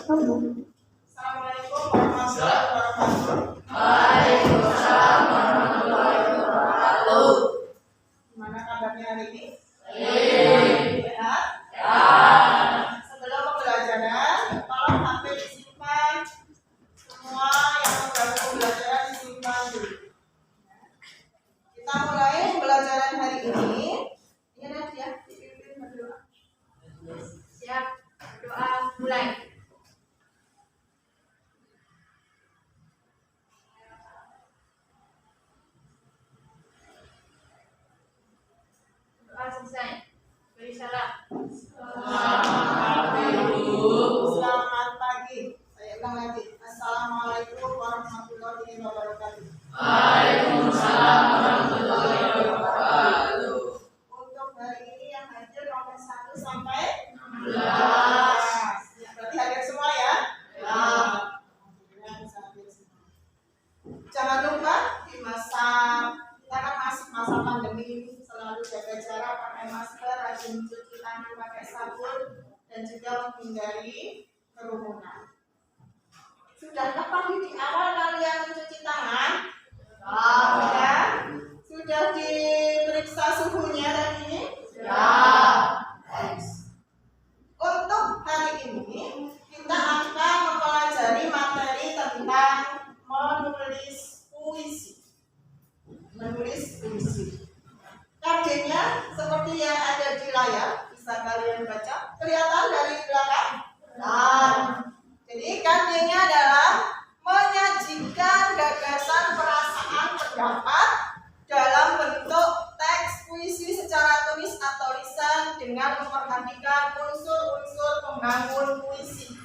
Assalamualaikum warahmatullahi wabarakatuh. Waalaikumsalam warahmatullahi wabarakatuh. Gimana kabarnya hari ini? Baik. Sehat? Ya. Sebelum pembelajaran, tolong HP disimpan. Semua yang mengganggu pembelajaran disimpan dulu. Kita mulai pembelajaran hari ini. Ini nanti ya, dipimpin berdoa. Siap. Doa mulai. Doa selesai. Beri salam. Selamat pagi. Saya ulang lagi. Assalamualaikum warahmatullahi wabarakatuh. Waalaikumsalam warahmatullahi wabarakatuh. Untuk hari ini yang hadir nomor 1 sampai 16. Ya, berarti hadir semua ya? Ya. Alhamdulillah bisa hadir semua. Jangan lupa di masa kita kan masih masa pandemi ini, selalu jaga jarak, pakai masker, rajin cuci tangan pakai sabun, dan juga menghindari kerumunan. Sudahkah pagi di awal kalian mencuci tangan? Sudah? Sudah diperiksa suhunya tadi? Untuk hari ini kita akan mempelajari materi tentang menulis puisi. Kardinya seperti yang ada di layar, bisa kalian baca. Kelihatan dari belakang? Jadi kardinya adalah menyajikan gagasan, perasaan, pendapat dalam bentuk teks puisi secara tulis atau lisan dengan memperhatikan unsur-unsur pembangun puisi.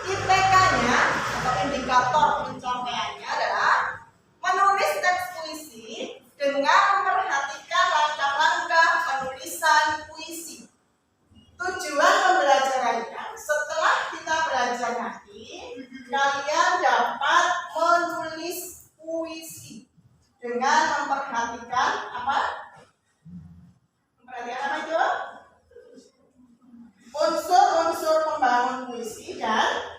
IPK-nya atau indikator pencapaiannya adalah menulis teks puisi dengan memperhatikan langkah-langkah penulisan puisi. Tujuan pembelajarannya, setelah kita belajar nanti, kalian dapat menulis puisi dengan memperhatikan apa? Memperhatikan apa itu? Unsur-unsur pembangun puisi dan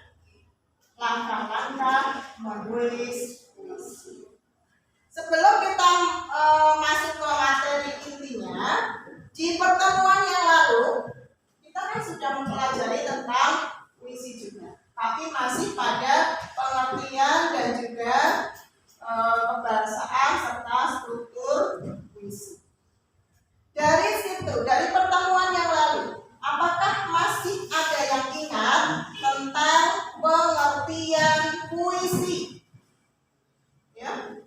langkah-langkah menulis puisi. Sebelum kita masuk ke materi intinya, di pertemuan yang lalu kita kan sudah mempelajari tentang puisi juga, tapi masih pada pengertian dan juga kebahasaan serta struktur puisi. Dari situ, dari pertemuan yang lalu, apakah masih ada yang ingat tentang pengertian puisi? Ya,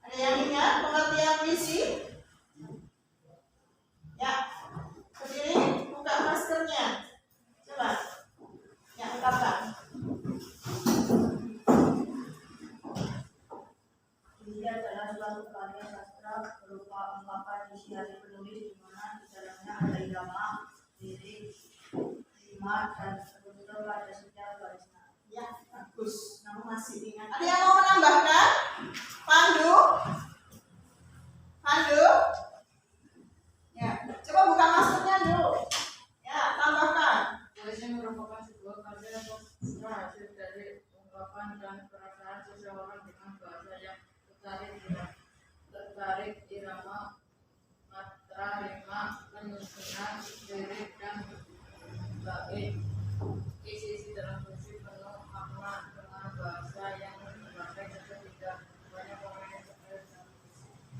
ada yang ingat pengertian puisi? Ya, berdiri, buka maskernya. Coba, ya, buka. Puisi adalah suatu karya sastra berupa ungkapan isi hati penulis di mana di dalamnya ada irama, lirik, rima, dan struktur pada setiap barisnya. Ya, bagus. Kamu masih ingat. Ada yang mau menambahkan? Pandu? Ya, coba buka maskernya dulu. Ya, tambahkan. Puisi merupakan sebuah karya sastra hasil dari ungkapan dan perasaan seseorang dengan bahasa yang tertarik irama, matra, rima, penyusunan, lirik, dan bait. Isi dalam puisi penuh makna dengan bahasa yang dipakai tidak banyak pemain.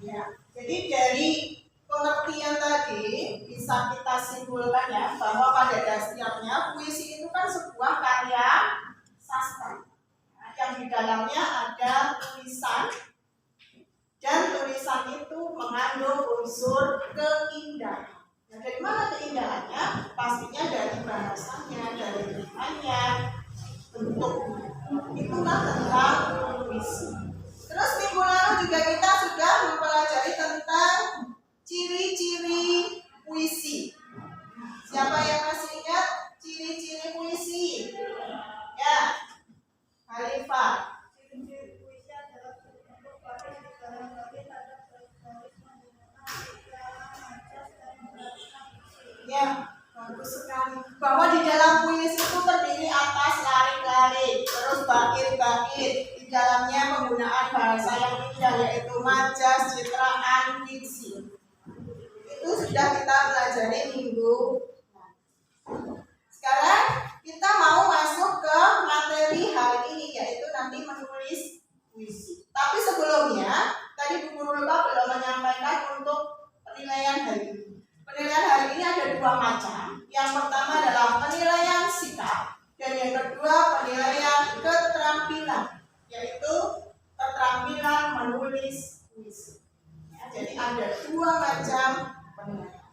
Ya, jadi dari pengertian tadi bisa kita simpulkan ya bahwa pada dasarnya puisi itu kan sebuah karya sastra yang di dalamnya ada tulisan, dan tulisan itu mengandung unsur keindahan. Nah, dari mana keindahannya? Pastinya dari bahasanya, dari rimanya, bentuknya. Itulah tentang puisi. Terus minggu lalu juga kita sudah mempelajari tentang ciri-ciri puisi. Siapa yang masih ingat ciri-ciri puisi? Ya, Khalifah. Ciri-ciri puisi adalah bentuk baris di dalam baris ada tertulis menggunakan pikiran, majas, dan beratkan isi. Ya, bagus sekali. Bahwa di dalam puisi itu terdiri bait-bait di dalamnya penggunaan bahasa yang indah yaitu majas, citraan, diksi. Itu sudah kita pelajari minggu. Sekarang kita mau masuk ke materi hari ini yaitu nanti menulis puisi. Tapi sebelumnya tadi Bu Guru Lupa belum menyampaikan untuk penilaian hari ini. Penilaian hari ini ada dua macam. Yang pertama adalah penilaian sikap dan yang kedua penilaian keterampilan, yaitu keterampilan menulis puisi. Ya, jadi ada dua macam penilaian.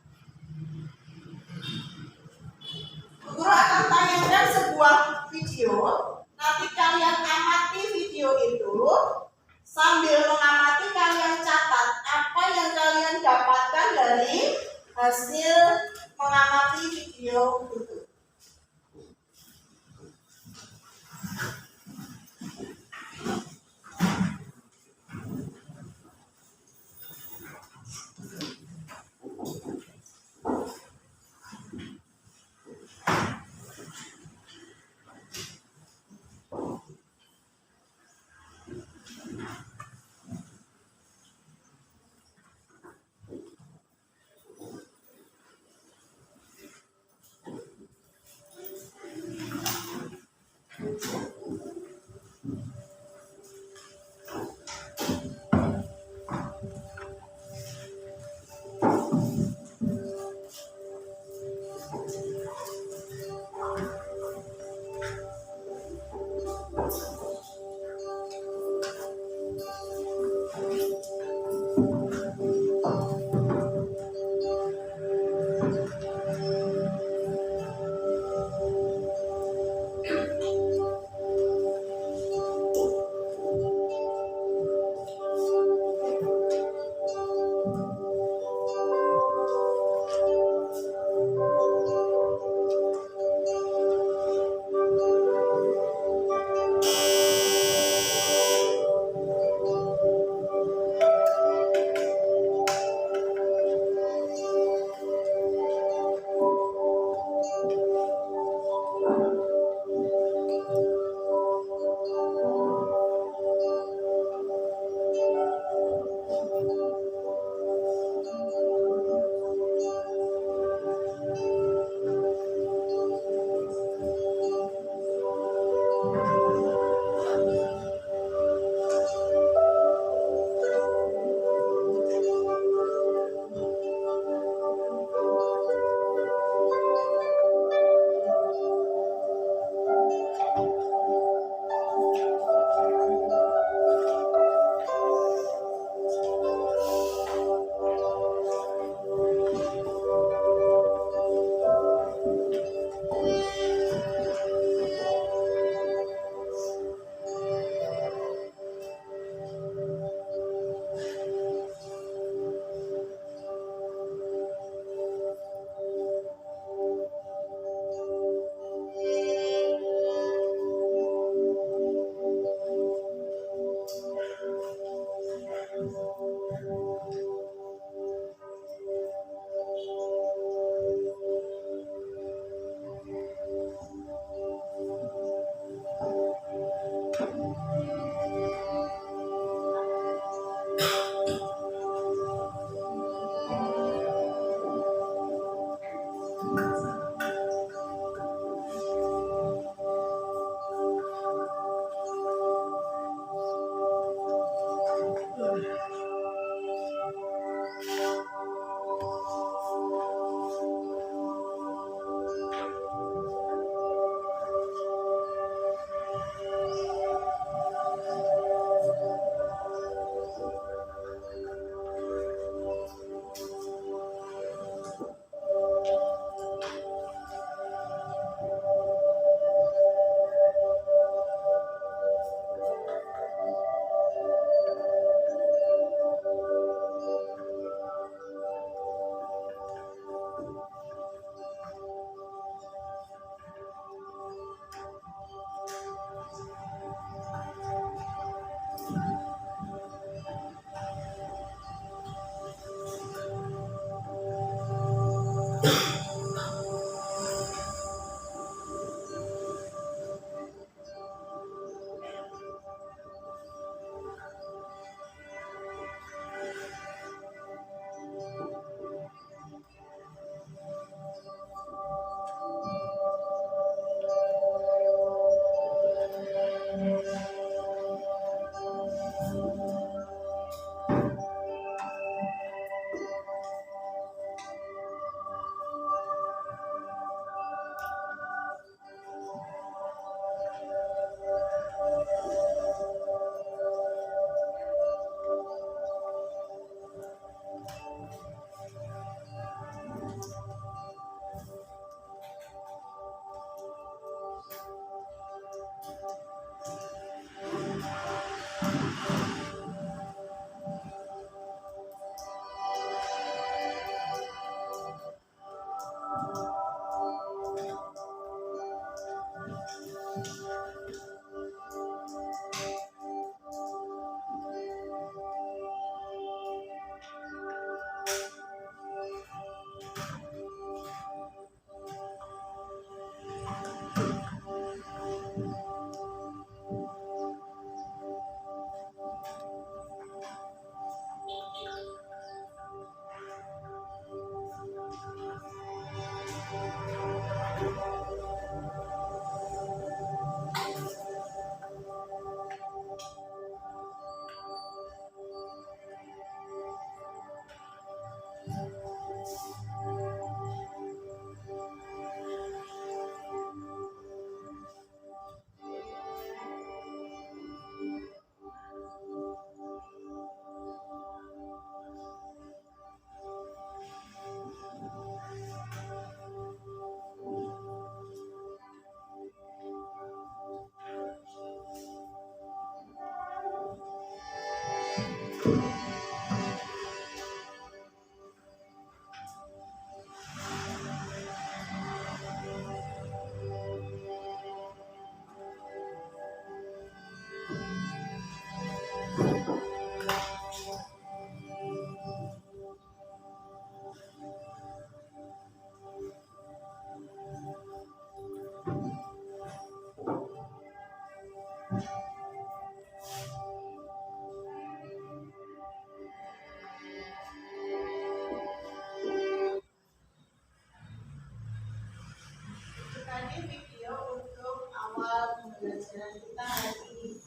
Tadi video untuk awal pembelajaran kita hari ini.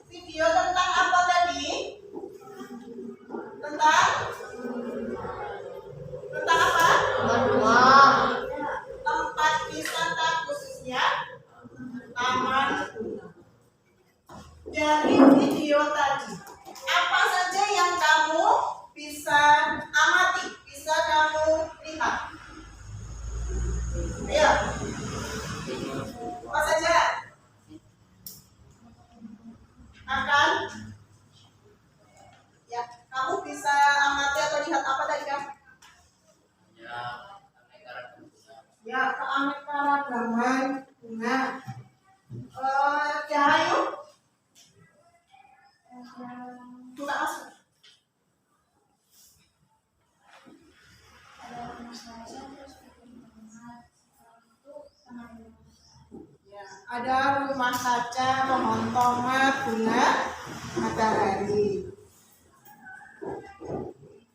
Video tentang apa tadi? Tentang apa? Tempat wisata khususnya Taman Bunga. Dari video tadi, apa saja yang kamu bisa amati, bisa kamu lihat? Ayo. Apa saja? Akan? Ya, kamu bisa amati atau lihat apa tadi kamu? Ya, keanekaragaman bunga. Cahayu? Buka masuk. Ya, ada rumah kaca, pohon tomat, bunga matahari.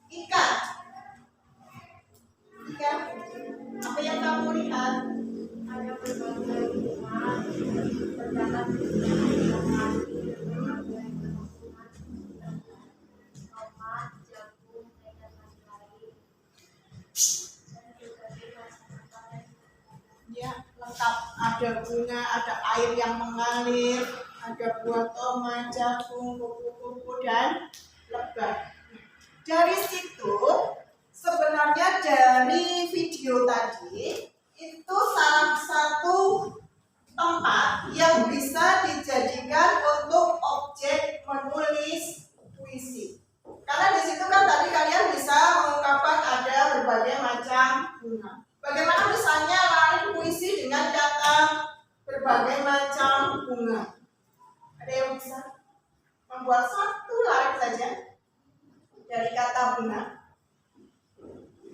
Ikan. Ikan. Apa yang kamu lihat? Ada berbagai rumah, terdapat tomat, jagung, dan lain-lain. Ya, lengkap. Ada bunga, ada air yang mengalir, ada buah tomat, jagung, kupu-kupu, dan lebah. Dari situ, sebenarnya dari video tadi, itu salah satu tempat yang bisa dijadikan untuk objek menulis puisi. Karena di situ kan tadi kalian bisa mengungkapkan ada berbagai macam bunga. Bagaimana misalnya lari puisi dengan kata berbagai macam bunga? Ada yang bisa membuat satu lari saja dari kata bunga?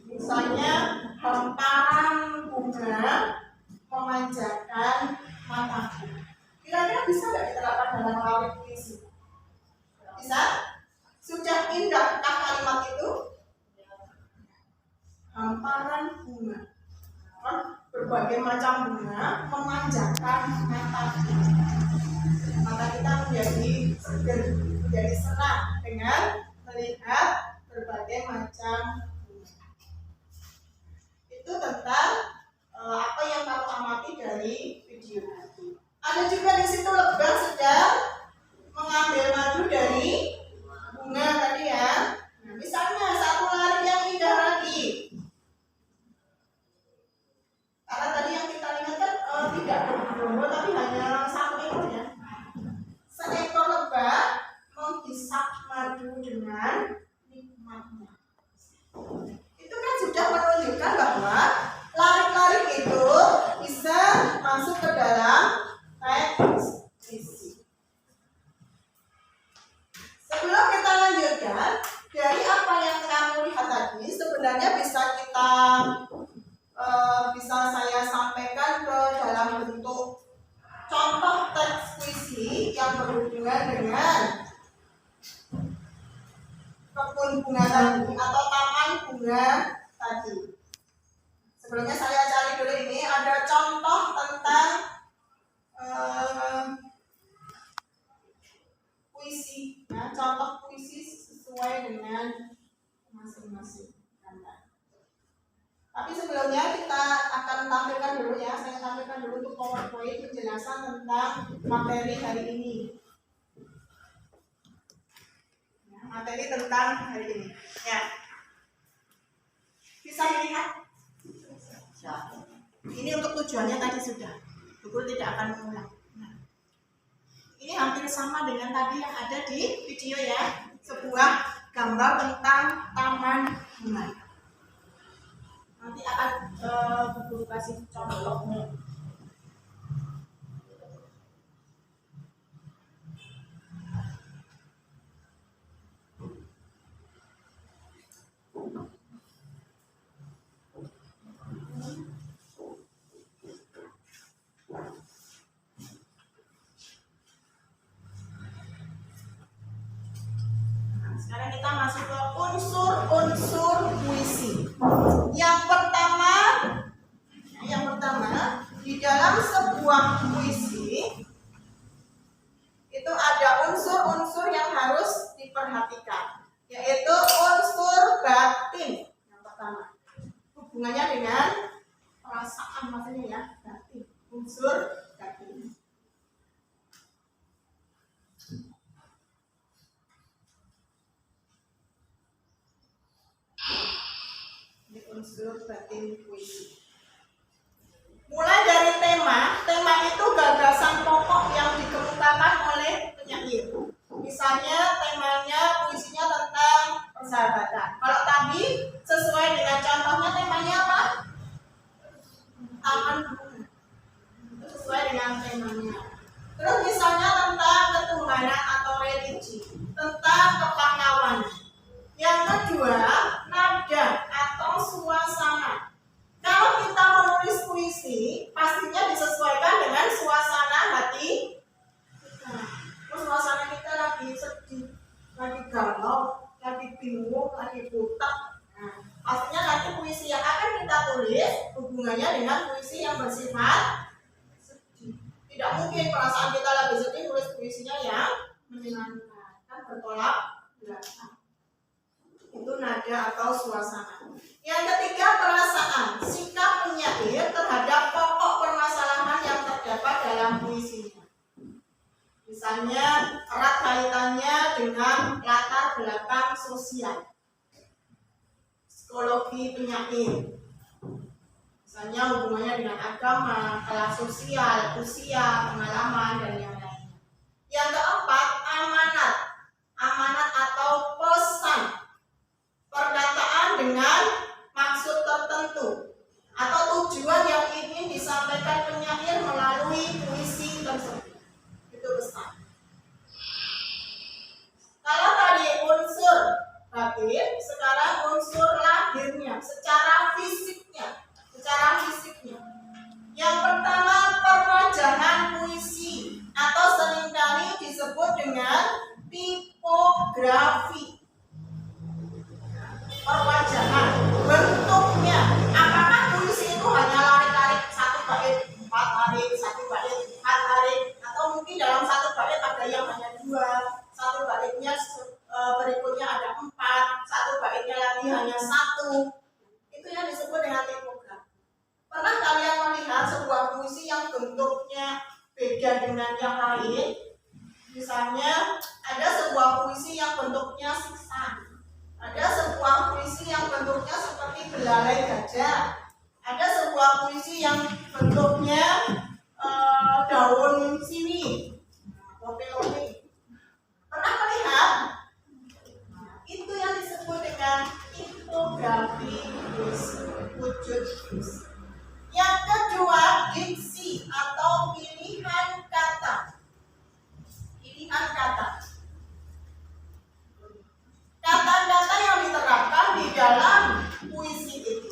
Misalnya hamparan bunga memanjakan mataku. Kira-kira bisa nggak diterapkan dalam lari puisi? Bisa? Sudah indahkah kalimat itu? Hamparan bunga, berbagai macam bunga memanjakan mataku. Mata kita menjadi seger, menjadi senang dengan melihat berbagai macam bunga. Itu tentang apa yang kamu amati dari video tadi. Ada juga di situ lebah sedang mengambil madu dari bunga tadi ya. Nah, misalnya satu lari yang indah lagi. Karena tadi yang kita lihat kan tidak bergerombol tapi hanya satu ekor ya. Seekor lebah menghisap madu dengan nikmatnya. Itu kan sudah menunjukkan bahwa lari kita bisa saya sampaikan ke dalam bentuk contoh teks puisi yang berhubungan dengan kebun bunga tadi atau taman bunga tadi. Sebelumnya saya cari dulu, ini ada contoh tentang puisi, ya, contoh puisi sesuai dengan masing-masing gambar. Tapi sebelumnya kita akan tampilkan dulu, ya, saya tampilkan dulu untuk PowerPoint penjelasan tentang materi hari ini. Ya, materi tentang hari ini. Ya, bisa dilihat. Ini untuk tujuannya tadi sudah, Google tidak akan mengulang. Nah, ini hampir sama dengan tadi yang ada di video, ya, sebuah gambar tentang taman bunga. Nanti akan Google kasih contohnya. Sekarang kita masuk ke unsur-unsur puisi. Yang pertama, di dalam sebuah puisi itu ada unsur-unsur yang harus diperhatikan, yaitu unsur batin. Yang pertama, hubungannya dengan perasaan, maksudnya, ya, batin, unsur batin. Unsur batin puisi. Mulai dari tema itu gagasan pokok yang dikemukakan oleh penyair. Misalnya temanya, puisinya tentang persahabatan. Kalau tadi sesuai dengan contohnya, temanya apa? Taman bunga. Itu sesuai dengan temanya. Terus misalnya tentang ketuhanan atau religi, tentang kepahlawanan. Yang kedua, nada atau suasana. Kalau kita menulis puisi, pastinya disesuaikan dengan suasana hati kita. Kalau suasana kita lagi sedih, lagi galau, lagi bingung, lagi butek, nah, pastinya nanti puisi yang akan kita tulis hubungannya dengan puisi yang bersifat sedih. Tidak mungkin perasaan kita lagi sedih tulis puisinya yang menyenangkan, kan bertolak belakang. Itu nada atau suasana. Yang ketiga, perasaan, sikap penyair terhadap pokok permasalahan yang terdapat dalam puisinya. Misalnya erat kaitannya dengan latar belakang sosial, psikologi penyair. Misalnya hubungannya dengan agama, kelas sosial, usia, pengalaman, dan yang lainnya. Yang keempat, amanat atau pesan, perkataan dengan maksud tertentu atau tujuan yang ingin disampaikan penyair melalui puisi tersebut. Itu pesan. Kalau tadi unsur batin, sekarang unsur lahirnya, secara fisiknya. Yang pertama, perwajahan puisi atau seringkali disebut dengan tipografi. Perwajahan, bentuknya, apakah puisi itu hanya larik-larik satu bait 4 larik, satu bait 4 larik, atau mungkin dalam satu bait ada yang hanya 2, satu baitnya berikutnya ada 4, satu baitnya lagi hanya 1. Itu yang disebut dengan tipografi. Pernah kalian melihat sebuah puisi yang bentuknya beda dengan yang lain? Misalnya ada sebuah puisi yang bentuknya siksan. Ada sebuah puisi yang bentuknya seperti belalai gajah. Ada sebuah puisi yang bentuknya daun sirih, lope-lope. Pernah melihat? Itu yang disebut dengan tipografi puisi, wujud puisi. Yang kedua, diksi atau pilihan kata. Kata-kata yang diterapkan di dalam puisi itu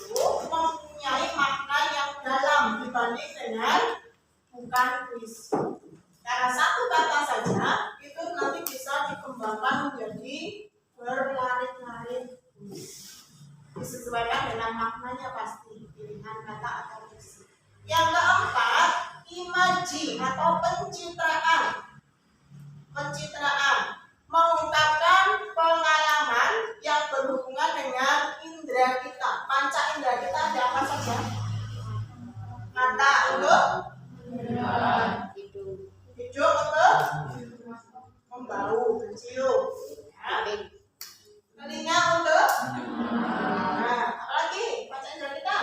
yang pasti, pilihan kata atau fiksi. Yang keempat, imaji atau pencitraan. Pencitraan mengungkapkan pengalaman yang berhubungan dengan indera kita. Panca indera kita ada apa saja? Mata untuk hidung untuk membau, mencium, ya. Telinga untuk apalagi panca indera kita?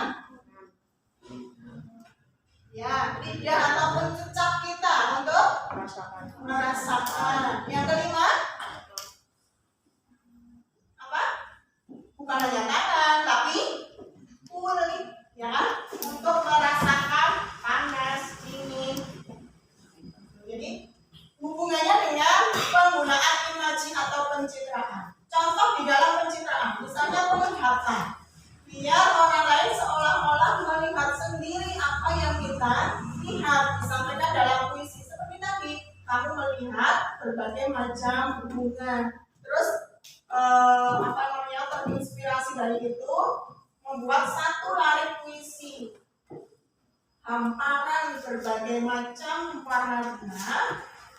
Ya, lidah ataupun cecak kita untuk merasakan. Yang kelima, apa? Bukan hanya tangan, tapi kulit, ya kan? Untuk merasakan panas, dingin. Jadi hubungannya dengan penggunaan imaji atau pencitraan. Contoh di dalam pencitraan, misalnya penglihatan. Biar orang lain seolah-olah melihat sendiri apa yang kita lihat. Disampaikan dalam puisi seperti tadi, kamu melihat berbagai macam hubungan. Terus terinspirasi dari itu membuat satu larik puisi. Hamparan berbagai macam warna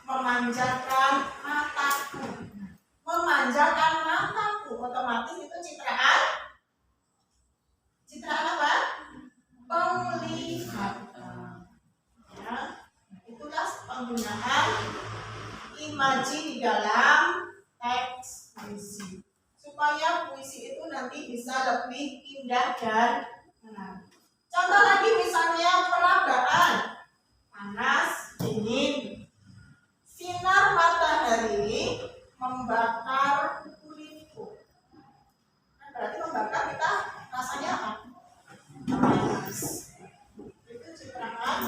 memanjakan mataku. Memanjakan mataku, otomatis itu citraan. Citraan apa? Penglihatan. Ya, itulah penggunaan imaji di dalam teks puisi. Supaya puisi itu nanti bisa lebih indah dan menarik. Contoh lagi misalnya peragaan. Panas, dingin. Sinar matahari membakar kulitku. Nah, berarti membakar kita rasanya apa? Panas. Itu citraan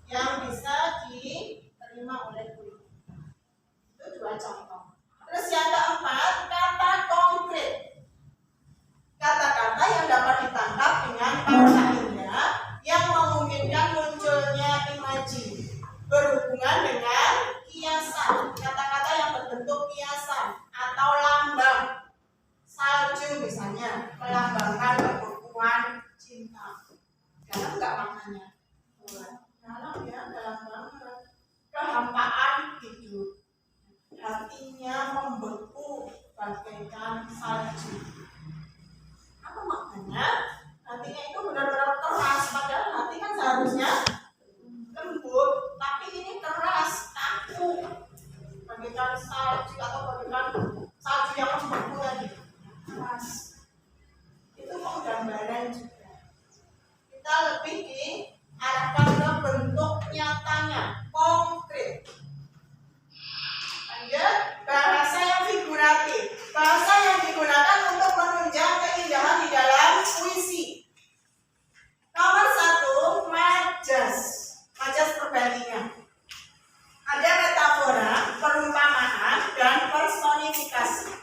yang bisa diterima oleh kulit. Itu dua contoh. Terus yang keempat, kata konkret. Kata-kata yang dapat ditangkap dengan panca indera yang memungkinkan munculnya imaji berhubungan dengan kiasan. Kata-kata yang berbentuk kiasan atau lambang. Salju misalnya melambangkan kebekuan cinta. Dalam enggak maknanya? Dalam ya, dalam banget. Kehampaan hidup. Hatinya membeku bagaikan salju. Apa maknanya? Hatinya itu benar-benar keras. Padahal hati kan seharusnya lembut, tapi ini keras, kaku. Bagaikan salju atau bagaikan salju yang membeku tadi. Keras. Itu penggambaran juga. Kita lebih diarahkan ke bentuk nyatanya, konkret. Lanjut, bahasa yang figuratif. Bahasa yang digunakan untuk menunjang keindahan di dalam puisi. Nomor 1, majas. Majas perbandingan. Ada metafora, perumpamaan, dan personifikasi.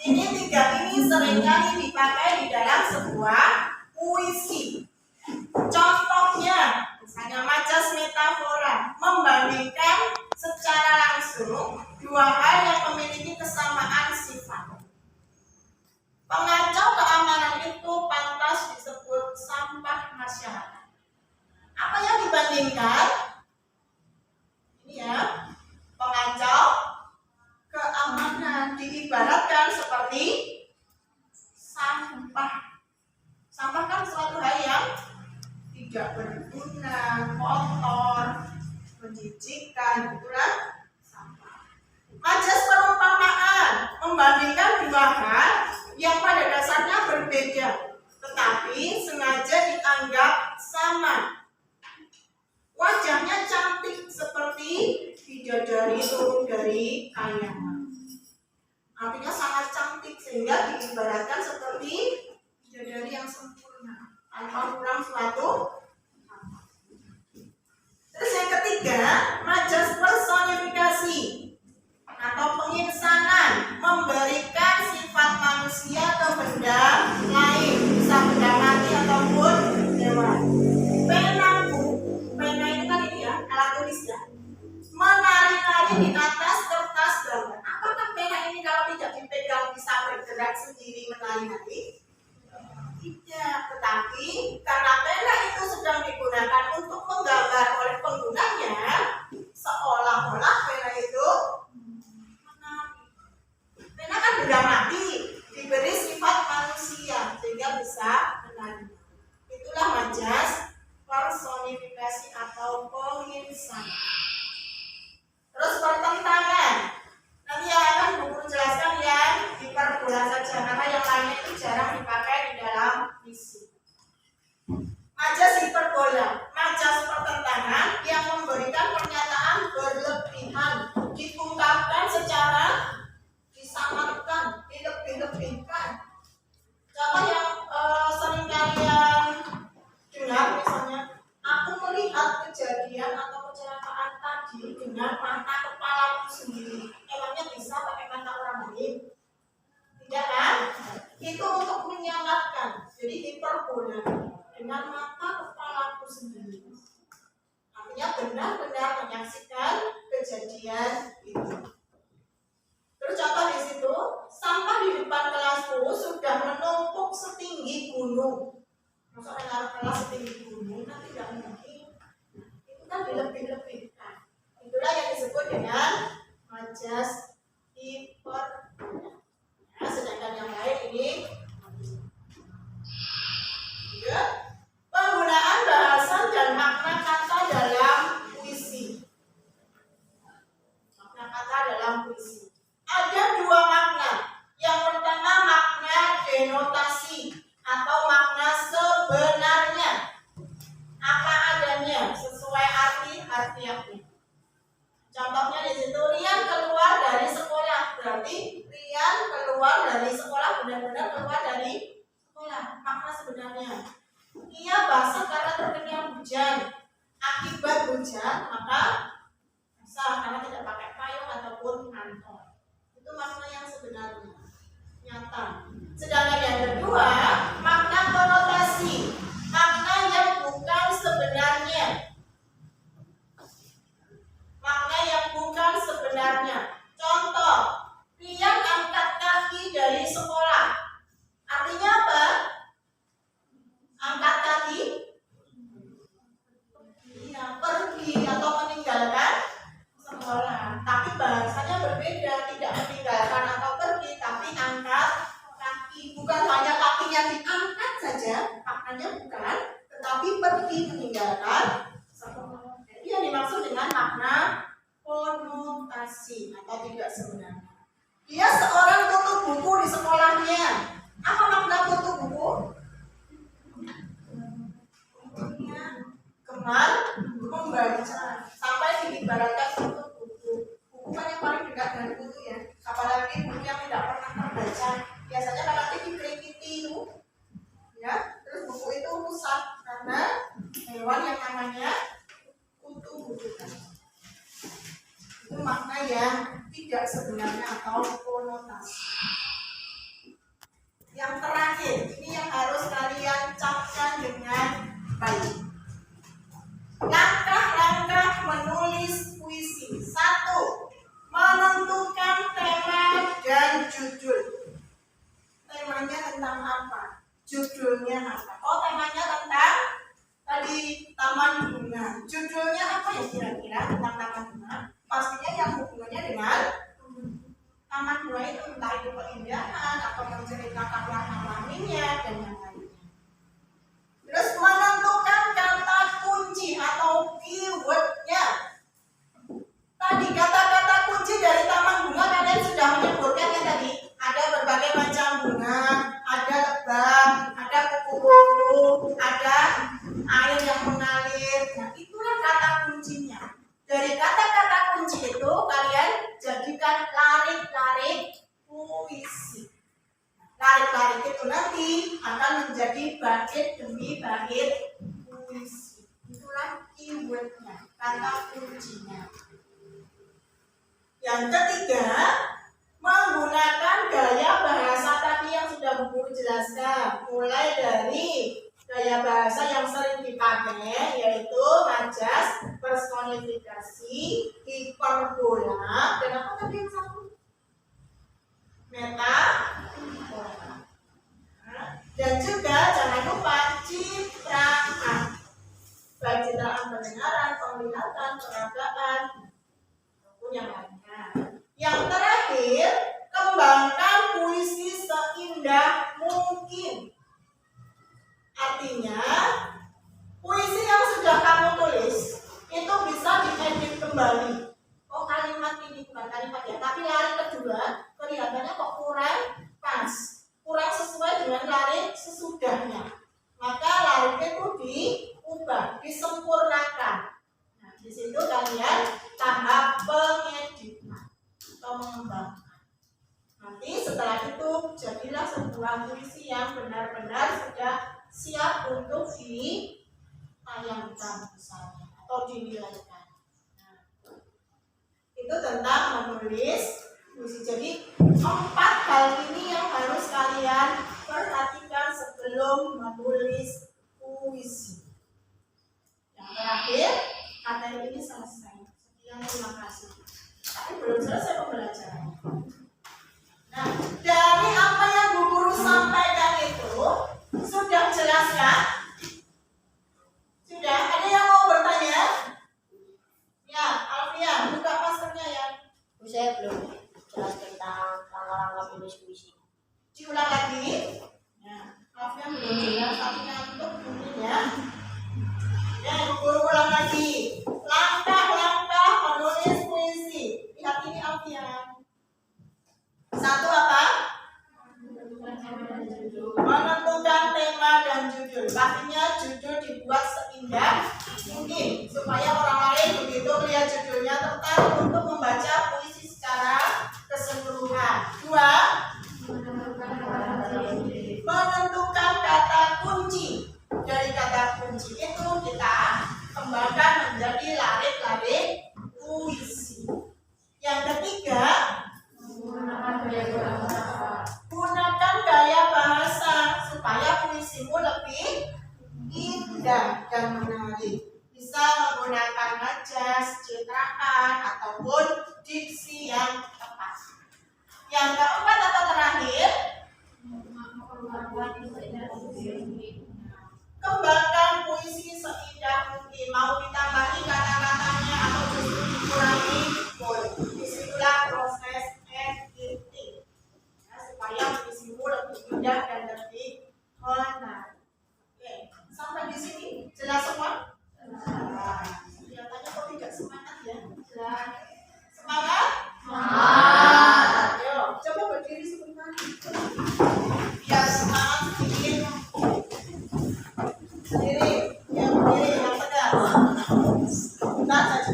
Ini seringkali dipakai di dalam sebuah puisi. Contohnya, misalnya majas metafora membandingkan secara langsung dua hal yang memiliki kesamaan sifat. Pengacau keamanan itu pantas disebut sampah masyarakat. Apa yang dibandingkan? Ini ya, pengacau keamanan diibaratkan seperti sampah. Sampah kan suatu hal yang tidak berguna, kotor, menjijikkan, itulah sampah. Majas perumpamaan membandingkan dua hal yang pada dasarnya berbeda, tetapi sengaja dianggap sama. Wajahnya cantik seperti bidadari turun dari kayangan. Artinya sangat cantik sehingga diibaratkan seperti bidadari yang sempurna tanpa kurang suatu. Terus yang ketiga, majas personifikasi atau penginsanan memberikan sifat manusia ke benda lain, bisa benda mati ataupun hewan. Pena itu kan ini ya, alat tulis ya. Menari-nari di atas kertas gambar. Apakah pena ini kalau tidak dipegang bisa bergerak sendiri menari-nari? Tidak. Tetapi karena pena itu sedang digunakan untuk menggambar oleh penggunanya, seolah-olah pena itu menari. Pena kan benda mati, diberi sifat manusia sehingga bisa menari. Itulah majas personifikasi atau penginsan. Terus pertentangan. Nanti yang akan buku jelaskan yang hiperbola saja, karena yang lainnya itu jarang dipakai di dalam misi. Majas hiperbola, majas pertentangan yang memberikan pernyataan berlebihan, diungkapkan secara disamarkan, dilebih-lebihkan. Contoh yang sering kalian dengar misalnya, aku melihat kejadian atau kecelakaan tadi dengan mata kepalaku sendiri. Emangnya bisa pakai mata orang lain? Tidak kan? Itu untuk menyamarkan. Jadi hiperbola dengan mata kepalaku sendiri. Artinya benar-benar menyaksikan kejadian itu. Terus contoh di situ, sampah di depan kelasku sudah menumpuk setinggi gunung. Masa menaruh kelas setinggi gunung, kan tidak mungkin. Itu kan dilebih-lebihkan. Itulah yang disebut dengan majas hiperbola. Nah, sedangkan yang lain ini ya, penggunaan bahasa dan makna kata dalam puisi. Makna kata dalam puisi. Ada dua makna. Yang pertama makna denotasi atau makna sebenarnya. Apa adanya sesuai artinya. Contohnya di situ, Rian keluar dari sekolah. Berarti Rian keluar dari sekolah, benar-benar keluar dari sekolah. Makna sebenarnya. Ia basah karena terkena hujan. Akibat hujan, maka basah karena tidak pakai payung ataupun kantong. Itu makna yang sebenarnya, nyata. Sedangkan yang kedua, makna konotasi. Makna yang bukan sebenarnya. Makna yang bukan sebenarnya. Contoh, Rian angkat kaki dari sekolah. Artinya apa? Angkat kaki? Iya, pergi atau meninggalkan sekolah. Tapi bahasanya berbeda, tidak meninggalkan atau pergi, tapi angkat kaki. Bukan hanya kakinya diangkat saja, maknanya bukan, tetapi pergi meninggalkan sekolah. Jadi yang dimaksud dengan makna konotasi atau tidak sebenarnya. Dia seorang tutup buku di sekolahnya. Apa makna tutup buku? Gemar membaca. Sampai diibaratkan tutup buku. Buku kan yang paling dekat dengan buku ya. Apalagi buku yang tidak pernah terbaca. Biasanya kalau dikerikiti itu, ya, terus buku itu rusak karena hewan yang namanya kutu buku. Itu makna yang tidak sebenarnya atau konotasi. Yang terakhir, ini yang harus kalian camkan dengan baik. Langkah-langkah menulis puisi. 1. Menentukan tema dan judul. Temanya tentang apa? Judulnya apa? Oh, temanya tentang tadi taman bunga. Judulnya apa ya kira-kira tentang taman bunga? Pastinya yang hubungannya dengan taman bunga itu, entah itu keindahan atau menceritakan warna warninya dan yang lainnya. Terus menentukan kata kunci atau keywordnya. Tadi kata-kata kunci dari taman bunga kalian sudah menyebutkan ya tadi. Ada berbagai macam bunga, ada lebah, ada kupu-kupu, ada air yang mengalir. Nah, itulah kata kuncinya. Dari kata-kata kunci itu kalian jadikan larik-larik puisi. Larik-larik itu nanti akan menjadi bait demi bait puisi. Itulah keywordnya, kata kuncinya. Yang ketiga, menggunakan gaya bahasa tadi yang sudah Bu jelaskan. Mulai dari gaya bahasa yang sering dipakai, yaitu majas personifikasi, hiperbola, dan apa tadi yang satu? Metabola. Dan juga jangan lupa Artinya puisi yang sudah kamu tulis itu bisa diedit kembali. Oh, kalimat ini bukan kalimat ya, tapi lari kedua kelihatannya kok kurang pas, kurang sesuai dengan lari sesudahnya. Maka lari itu diubah, disempurnakan. Nah, di situ kalian tahap pengeditan atau mengembangkan. Nanti setelah itu jadilah sebuah puisi yang benar-benar sudah siap untuk ditayangkan misalnya atau dinilaikan. Nah, itu tentang menulis puisi. Jadi 4 hal ini yang harus kalian perhatikan sebelum menulis puisi. Yang terakhir, materi ini selesai. Sekian, terima kasih. Tapi belum selesai pembelajarannya. Nah, dari apa yang Bu Guru sampaikan itu sudah jelas kan? Sudah? Ada yang mau bertanya? Ya, Alfian, buka maskernya ya. Bu, saya belum jelas tentang rangka-rangka menulis puisi. Diulang lagi. Ya, Alfian belum jelas, tapi untuk mungkin ya. Ya, Bu Guru ulang lagi. Langkah-langkah menulis puisi. Lihat ini Alfian. 1 apa? Menentukan tema dan judul. Artinya judul dibuat seindah mungkin supaya orang lain begitu melihat judulnya tertarik untuk membaca puisi secara keseluruhan. 2, menentukan kata kunci. Dari kata kunci itu kita kembangkan menjadi larik-larik puisi. Yang ketiga, gunakan gaya bahasa supaya puisimu lebih indah dan menarik. Bisa menggunakan majas, citraan, ataupun diksi yang tepat. Yang keempat atau terakhir, kembangkan puisi seindah mungkin. Mau ditambahi kata-katanya atau justru dikurangi, boleh. Disitulah proses editing. Supaya puisimu lebih indah dan lebih menarik. Oke, sampai di sini jelas semua? Kelihatannya kok tidak semangat ya? Semangat? Ayo, coba berdiri sebentar. Biar semangat sedikit. Berdiri, yang berdiri, yang tegas. Sebentar saja.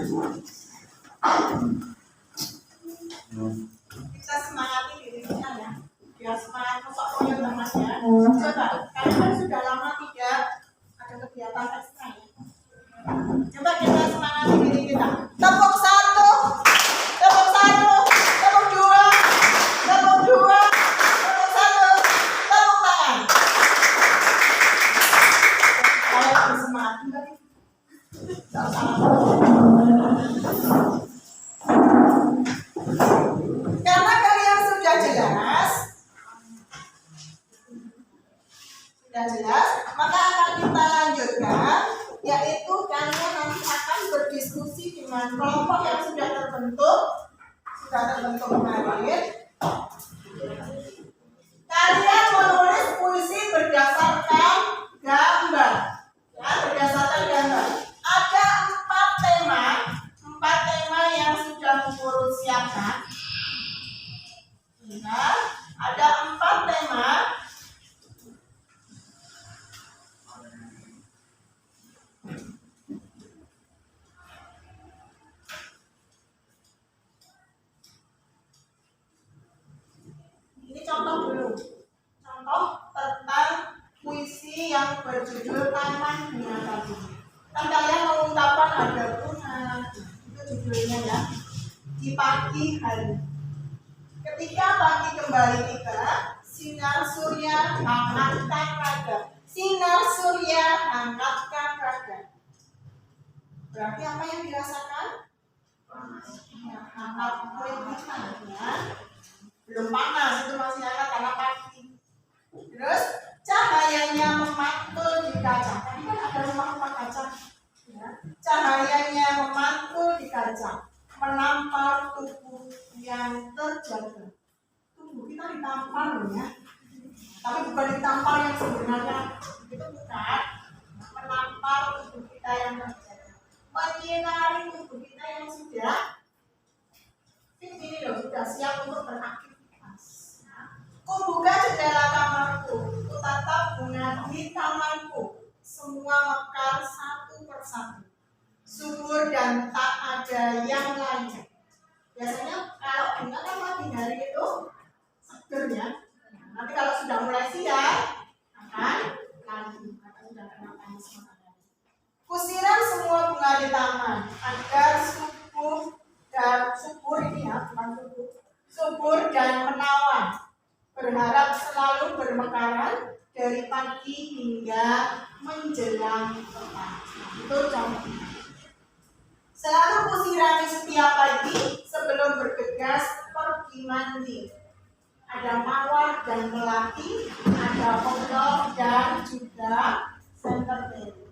Kita semangati diri kita ya. Biar semangat masuk koyo banget ya. Coba, kalian kan sudah lama tidak ada kegiatan ekstra ya. Coba kita semangati diri kita. Tepuk 1, tepuk 1, tepuk 2, tepuk 2, tepuk 1, tepuk tangan. Kalau lebih semangat tadi. Tak salah. Karena kalian sudah jelas, maka akan kita lanjutkan, yaitu kalian nanti akan berdiskusi dengan kelompok yang sudah terbentuk kemarin. Kalian menulis puisi berdasarkan gambar, ya, berdasarkan gambar. Ada 4 tema yang sudah Bu Guru siapkan. Nah, ada 4 tema. Ini contoh dulu. Contoh tentang puisi yang berjudul Taman Bunga Tabung. Kan kalian mengungkapkan ada bunga, itu judulnya ya. Di pagi hari. Ketika pagi kembali tiba, sinar surya hangatkan raga. Sinar surya hangatkan raga. Berarti apa yang dirasakan? Hangat kelihatan ya. Belum panas, itu masih hangat karena pagi. Terus cahayanya memantul di kaca. Tadi kan ada rumah kaca. Ya. Cahayanya memantul di kaca, menampar tubuh yang terjaga. Tubuh kita ditampar loh ya. Tapi bukan ditampar yang sebenarnya, itu bukan. sudah kena panas matahari. Kusiram semua bunga di taman agar subur ini ya, bukan subur dan menawan. Berharap selalu bermekaran dari pagi hingga menjelang petang. Itu contoh. Selalu kusirami setiap pagi sebelum bergegas pergi mandi. Ada mawar dan melati, ada kodok dan juga senterteri.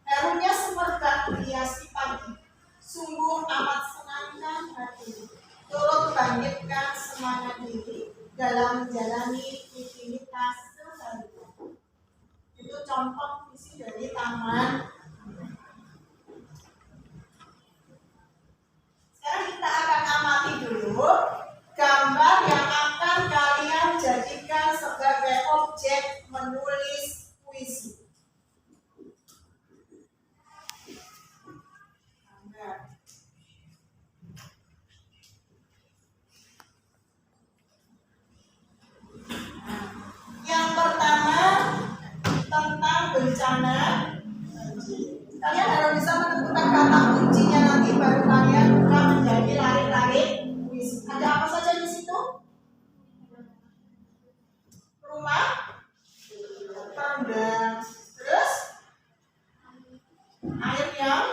Harunya semerbak meriasi pagi, sungguh amat senangkan hati. Turut bangkitkan semangat diri dalam menjalani rutinitas sehari-hari. Itu contoh visi dari taman. Sekarang kita akan amati dulu gambar yang akan kalian jadikan sebagai objek menulis puisi. Yang pertama tentang bencana banjir. Kalian harus bisa menentukan kata kuncinya, nanti baru kalian buka menjadi lari-lari puisi. Ada apa saja di situ? Rumah terendam, terus air yang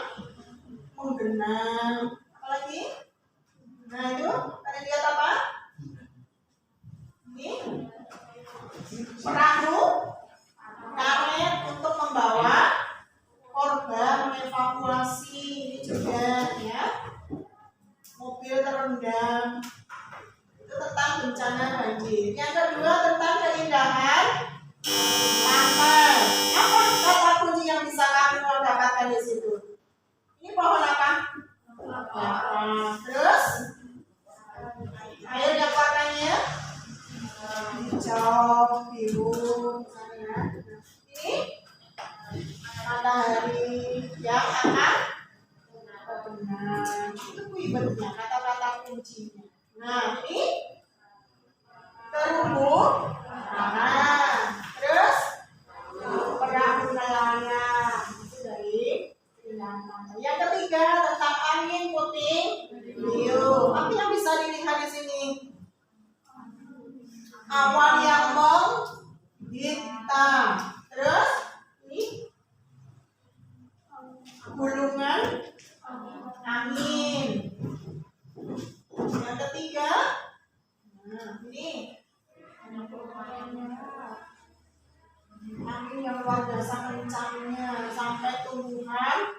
menggenang, apa lagi? Nah itu kalian lihat apa? Ini perahu karet untuk membawa korban, mengevakuasi. Ini juga ya, mobil terendam. Itu tentang bencana banjir. Yang kedua tentang keindahan pantai. Apa kata kunci yang bisa kami mau dapatkan di situ? Ini pohon apa? Terus air yang warnanya hijau, biru, misalnya. Ini matahari yang akan terbenam. Itu kuibernya, kata-kata kuncinya. Nah, ini terumbu karang. Terus perahu nelayan. Itu dari keindahan pantai. Yang ketiga tentang angin puting beliung. Apa yang bisa dilihat di sini? Awan yang menghitam. Terus ini gulungan angin. Yang ketiga, nah ini angin yang luar biasa kencangnya sampai tumbuhan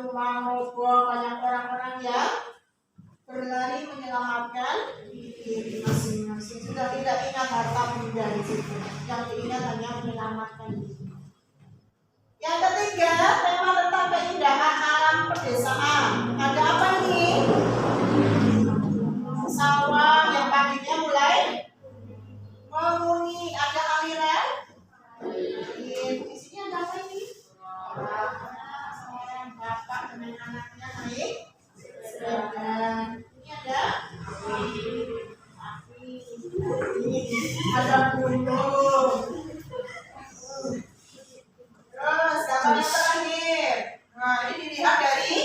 rumah roboh, banyak orang-orang yang berlari menyelamatkan diri masing-masing. Sudah tidak ingat harta benda di situ. Yang diingat hanya menyelamatkan diri. Yang ketiga, tema tentang keindahan alam pedesaan. Ada apa ini? Sawah yang paginya mulai menguning. Ada aliran. Di sini ada apa ini? Seorang bapak dengan anaknya naik sepeda. Ini ada api. Ada gunung. Terus gambar yang terakhir. Nah ini dilihat dari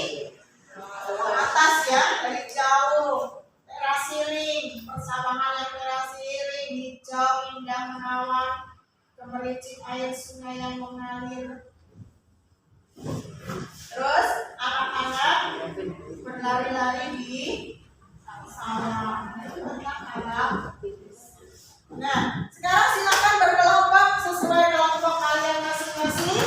atas ya, dari jauh. Terasiring, persawahan yang terasiring, hijau, indah menawan, gemericik air sungai yang mengalir. Terus anak-anak berlari-lari di sawah. Itu tentang alam. Nah, sekarang silakan berkelompok sesuai kelompok kalian masing-masing.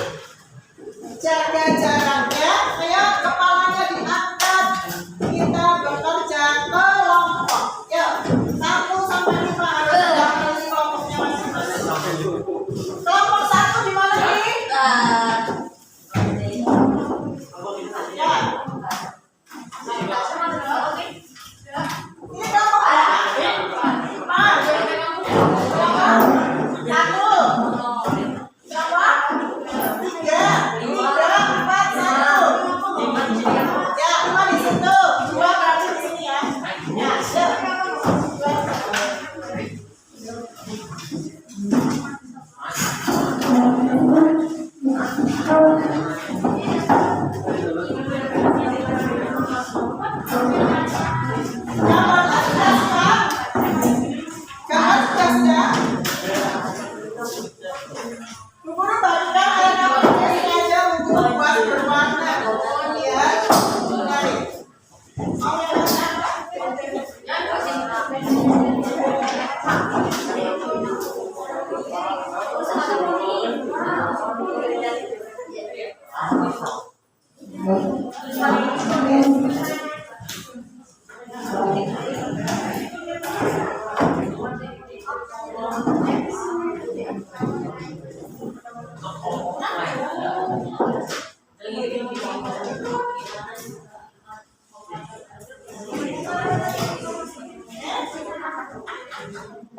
Jaga jaraknya, ayo kepalanya diangkat. Kita bekerja kelompok. Yuk, 1 sampai 5 harus ada di kelompoknya masing-masing. Kelompok 1 di mana nih? Ya. Ini kelompok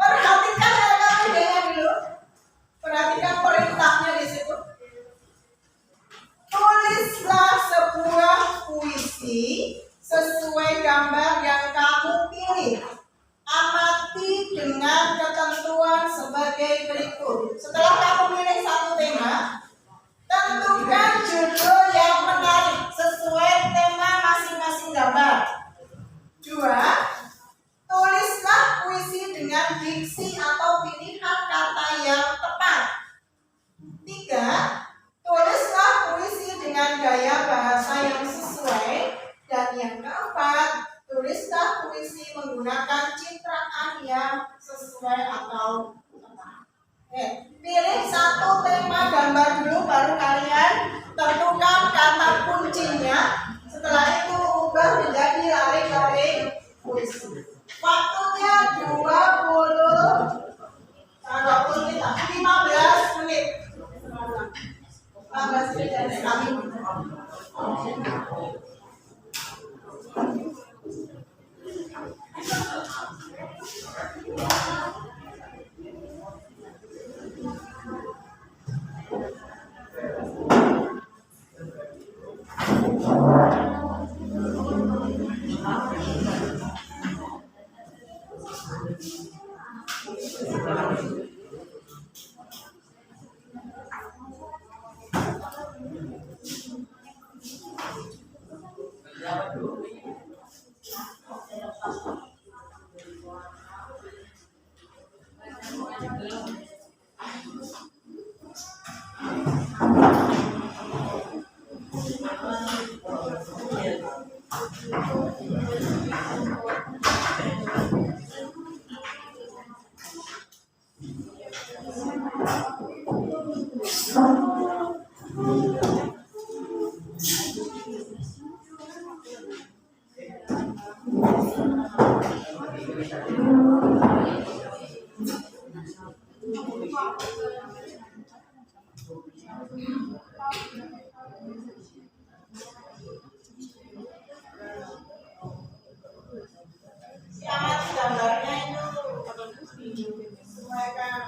Perhatikan idenya dulu. Perhatikan perintahnya di situ. Tulislah sebuah puisi sesuai gambar yang kamu pilih. Amati dengan ketentuan sebagai berikut. Setelah kamu pilih satu tema, tentukan judul yang menarik sesuai tema masing-masing gambar. 2. Tulislah puisi dengan diksi atau pilihan kata yang tepat. 3. Tulislah puisi dengan gaya bahasa yang sesuai. Dan yang keempat, tulislah puisi menggunakan citraan yang sesuai atau tepat. Pilih satu tema gambar dulu, baru kalian tentukan kata kuncinya. Setelah itu ubah menjadi larik-larik puisi. Waktunya 15 menit. 15 menit dari kami. Amati gambarnya itu sesuaikan.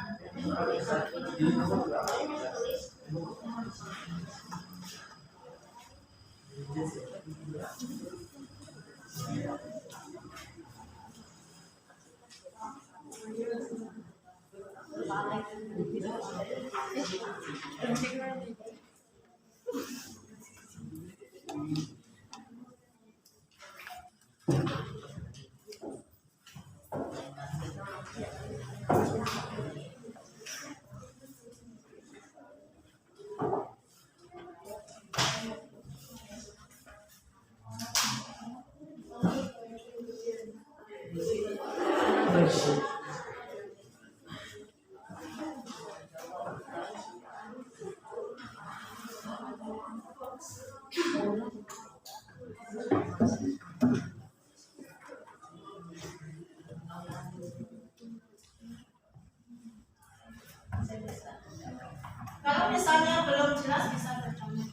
Kalau misalnya belum jelas bisa bertanya.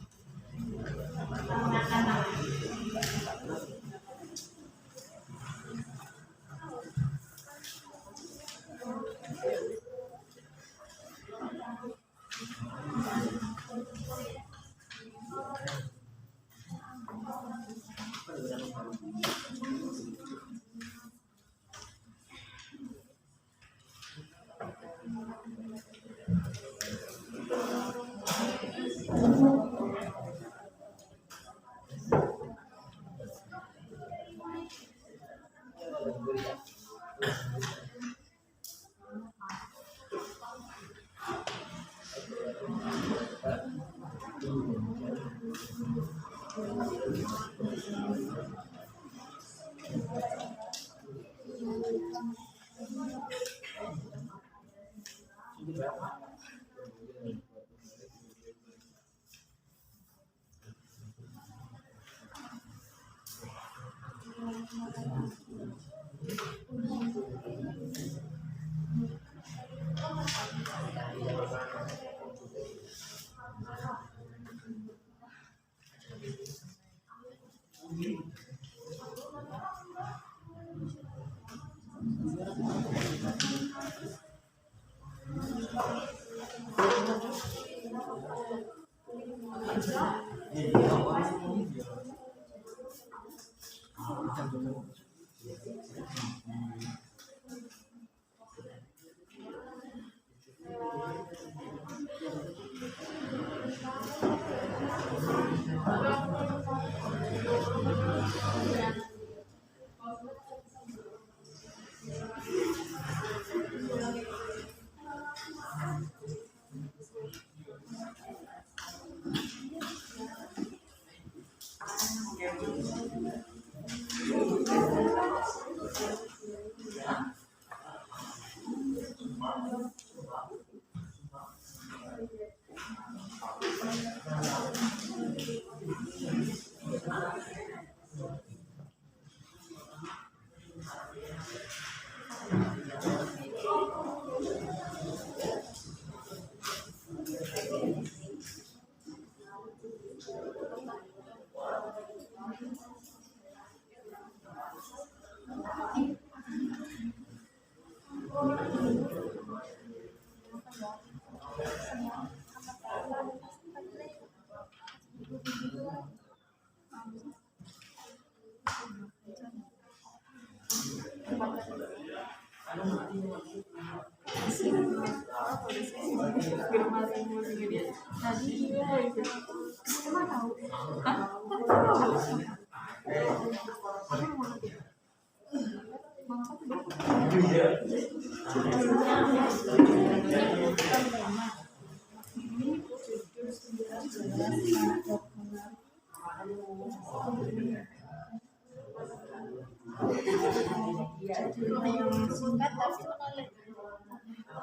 Singkat tapi menarik.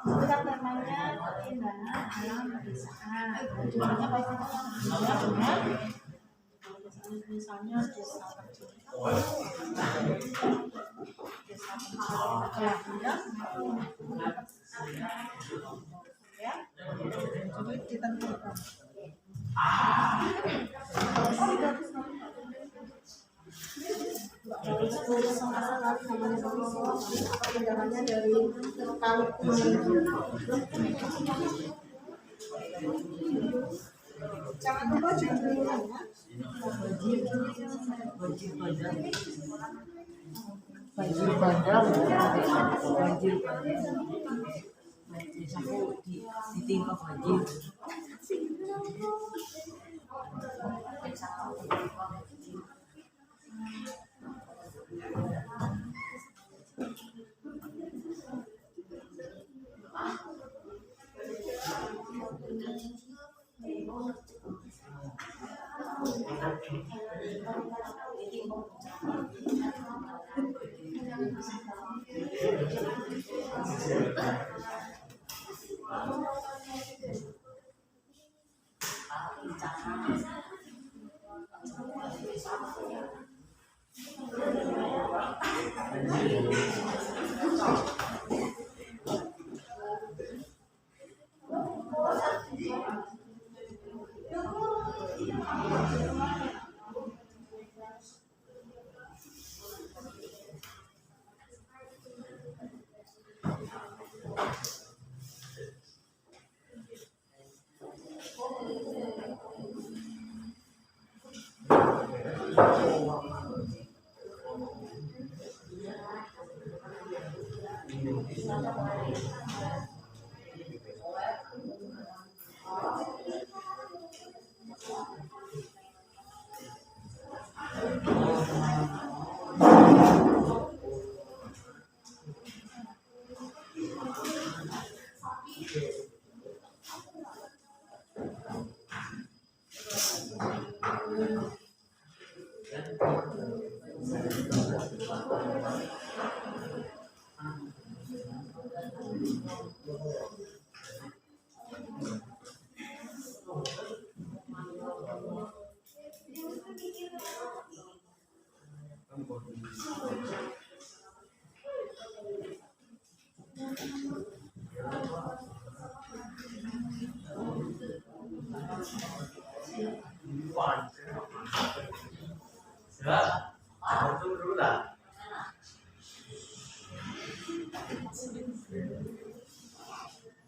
Bukan temanya keindahan alam pedesaan. Judulnya pasti benar. Misalnya desa kecil, desa kecil ya, jadi ditentukan. Namanya dari kali jangan lupa judulnya ya. Banjir bandang, banjir sampai ditimpa banjir.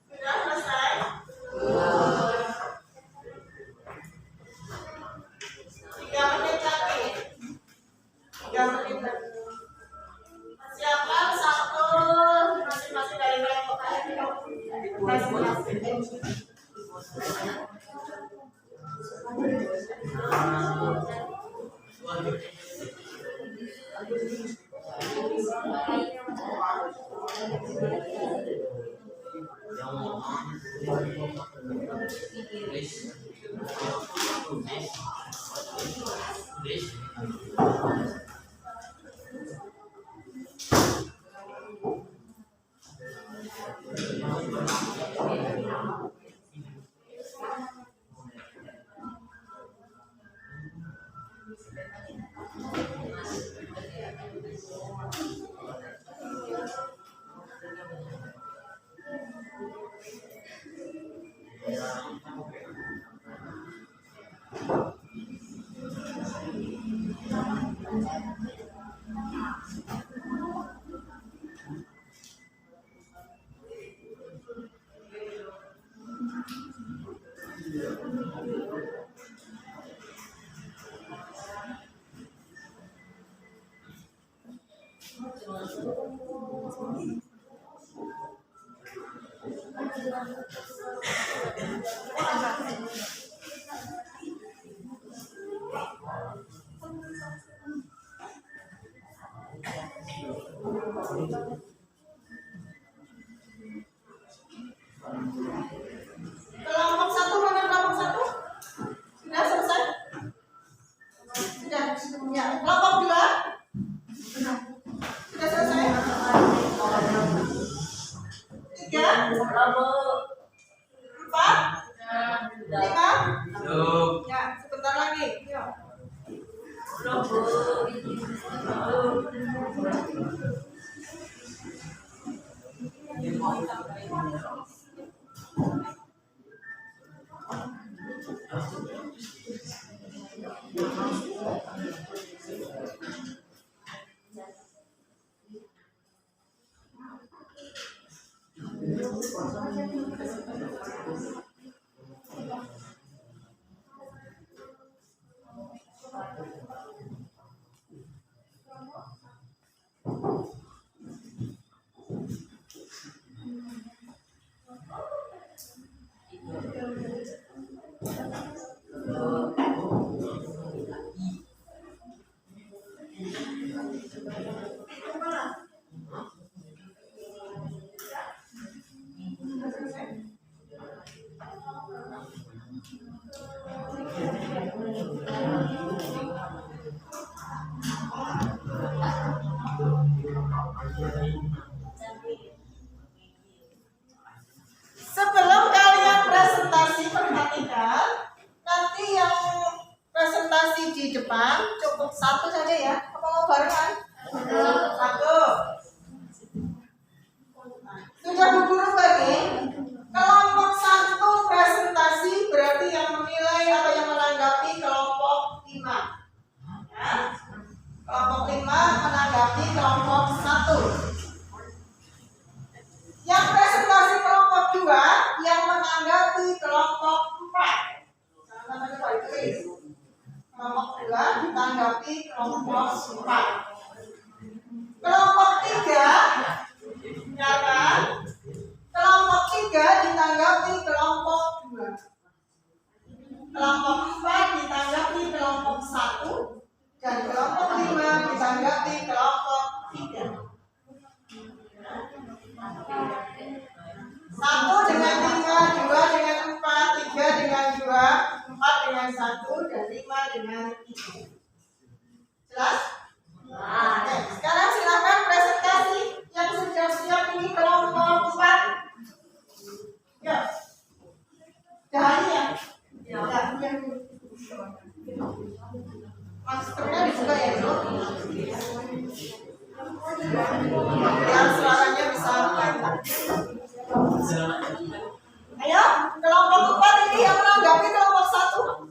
Sudah selesai? Kelompok 1 mana kelompok 1? Sudah selesai? Sudah. Ya. Kelompok 2? Sudah selesai? 3? 4? 5? Ya, sebentar lagi. Yuk. Sebelum kalian presentasi, perhatikan nanti yang presentasi di depan cukup 1 saja ya. Apa mau barengan? 1. Sudah Bu Guru bagi? Kelompok 1 presentasi berarti yang menilai atau yang menanggapi kelompok 5. Ya. Kelompok 5 menanggapi kelompok 1. Yang presentasi kelompok 2 yang menanggapi kelompok 4. Namanya baik-baik. Kelompok 2 ditanggapi kelompok 4. Kelompok 3 ya kan? Kelompok 3 ditanggapi kelompok 2. Kelompok 4 ditanggapi kelompok 1 dan kelompok 5 ditanggapi kelompok 3. 1 dengan 5, 2 dengan 4, 3 dengan 2, 4 dengan 1, dan 5 dengan 3. Jelas? Oke, sekarang silakan presentasi yang sudah siap ini kelompok 4. Ya. Dah ya? Ya. Maskernya dibuka ya, Bro. Yang suaranya bisa mantap. Ayo, kelompok 4 ini yang menanggapi kelompok 1.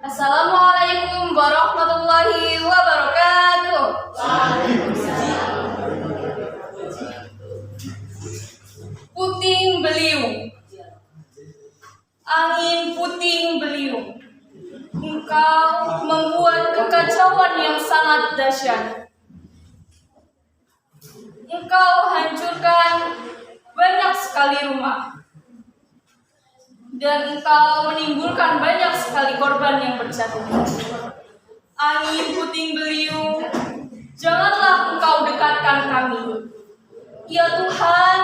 Assalamualaikum warahmatullahi wabarakatuh. Puting beliung, angin puting beliung, engkau membuat kekacauan yang sangat dahsyat. engkau hancurkan banyak sekali rumah. Dan engkau menimbulkan banyak sekali korban yang berjatuhan. Angin puting beliung, janganlah engkau dekatkan kami. Ya Tuhan,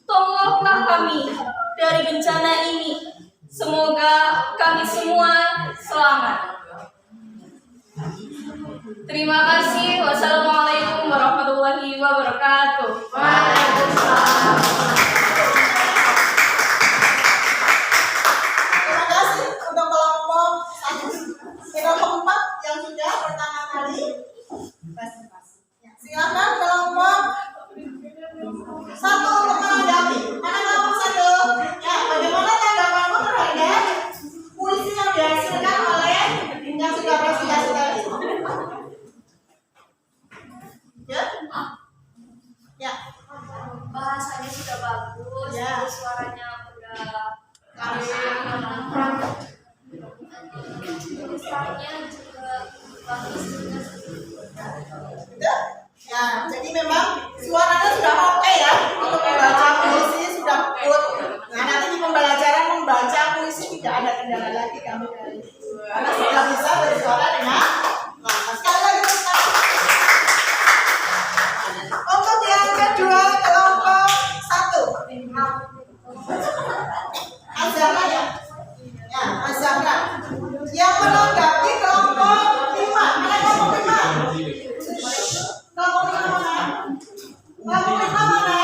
tolonglah kami dari bencana ini. Semoga kami semua selamat. Terima kasih. Wassalamualaikum warahmatullahi wabarakatuh. Terima kasih untuk kelompok 4 yang sudah pertama kali presentasi. Silakan kelompok 1 untuk menanggapi. Mana kelompok 1? Ya, bagaimana tanggapanmu terhadap puisi yang dihasilkan oleh yang sudah presentasi tadi? Ya? Ya. Bahasanya sudah bagus, Ya. suaranya udah tulisannya juga bagus juga. Gitu? Ya, jadi memang suaranya sudah oke ya untuk membaca puisi, sudah good. Nah, nanti di pembelajaran membaca puisi tidak ada kendala lagi kami dari karena sudah bisa bersuara dengan nah, sekali lagi kita. Untuk yang kedua kelompok 1 Azhara ya? Ya, Azhara yang menanggapi kelompok 5. Mana kelompok 5? Kelompok 5 mana? Kelompok 5 mana?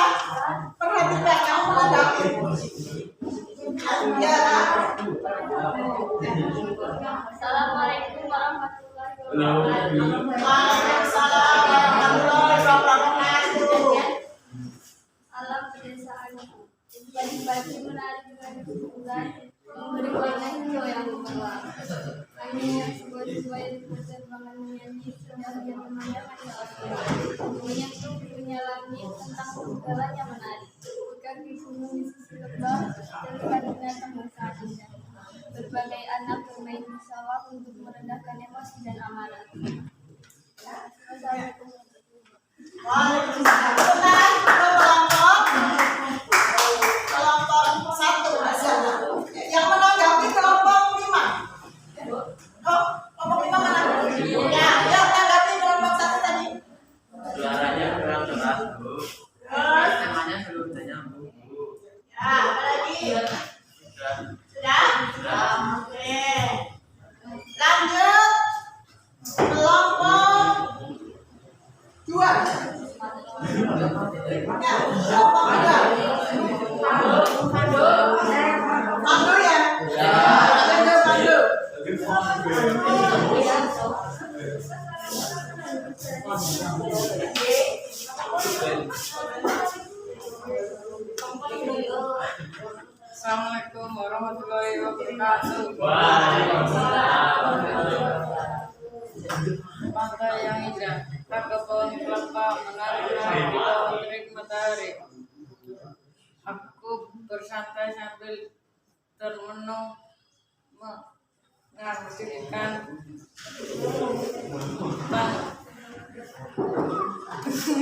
Perhatikan kamu menanggapi. Ya. Assalamualaikum warahmatullahi wabarakatuh. Waalaikumsalam warahmatullahi wabarakatuh. Alam pedesaan pagi-pagi menarik dengan bulan memberi warna hijau yang cemerlang. Angin yang sebuah-sebuah berterbangan menyanyi sebagian pemandangan yang asli. Menyentuh birunya langit tentang segalanya menarik. Bukan di gunung di sisi lembah terlihat binatang yang sangat indah. Berbagai anak bermain di sawah untuk merendahkan emosi dan amarah. Wassalamualaikum. Waalaikumsalam. Sekarang kelompok 1 Azhara yang menanggapi kelompok 5. Oh, kelompok 5 mana? Ya, yang tanggapi kelompok 1 tadi. Suaranya kurang keras, Bu. Terus, Temanya belum nyambung, Bu. ya, apa lagi? Sudah. Sudah? Oke. Lanjut kelompok 2. Ya, kelompok 2. Pandu ya? Pandu. Assalamualaikum warahmatullahi wabarakatuh. Pantai yang indah, raga pohon kelapa menarik-narik di bawah terik matahari. Aku bersantai sambil termenung mengartikan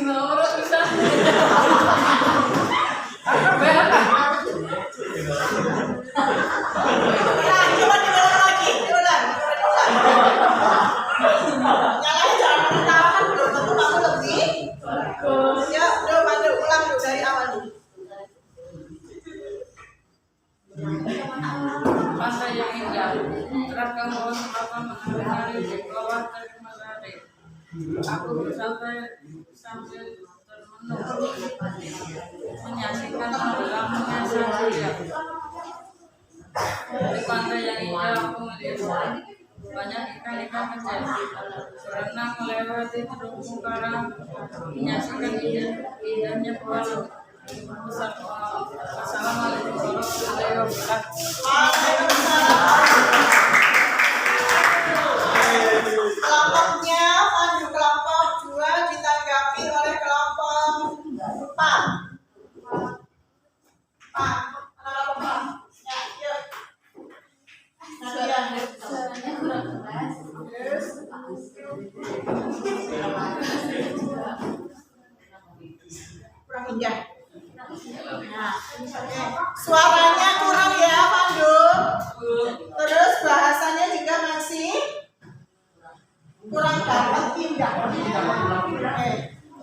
Nomor bisa. Coba diulang lagi, diulang. Nyalain jangan ketawa kan belum tentu kamu lebih. Ya, udah Pandu ulang dulu dari awal dulu. pantai yang indah, raga pohon kelapa menarik-narik di bawah terik matahari. Aku bersantai sambil termenung menyaksikan tenggelamnya sang surya. Di pantai yang indah aku melihat banyak ikan-ikan kecil berenang melewati terumbu karang, menyaksikan indahnya bawah laut. Assalamualaikum warahmatullahi wabarakatuh. Kelompoknya Pandu kelompok 2 ditanggapi oleh kelompok 4. Ya, yuk. Suaranya kurang keras. Terus. pindah. Nah, oke. Suaranya kurang ya, Pandu. Terus bahasanya juga masih kurang dapat pindah. Oke.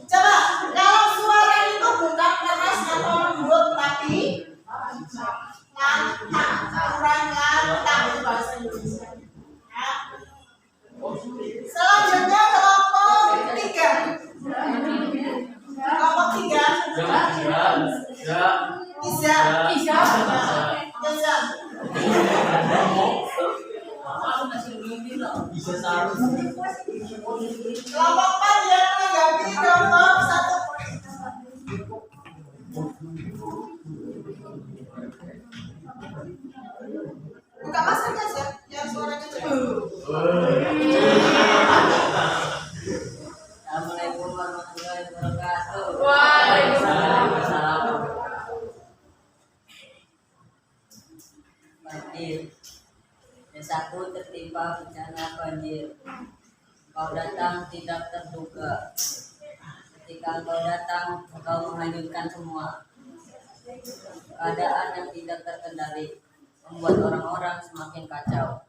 Coba kalau suara itu bukan keras atau lembut tapi lantang, kurang lantang bahasa Indonesia. Ya. Selanjutnya kelompok 3. Kelompok 3. Iza. Kelompok 4 yang menanggapi kelompok 1. Buka maskernya sih, yang suaranya tuh. Assalamualaikum warahmatullahi wabarakatuh. Waalaikumsalam. Banjir. Desaku tertimpa bencana banjir. Kau datang tidak terduga. Ketika kau datang, kau menghanyutkan semua. Keadaan yang tidak terkendali membuat orang-orang semakin kacau.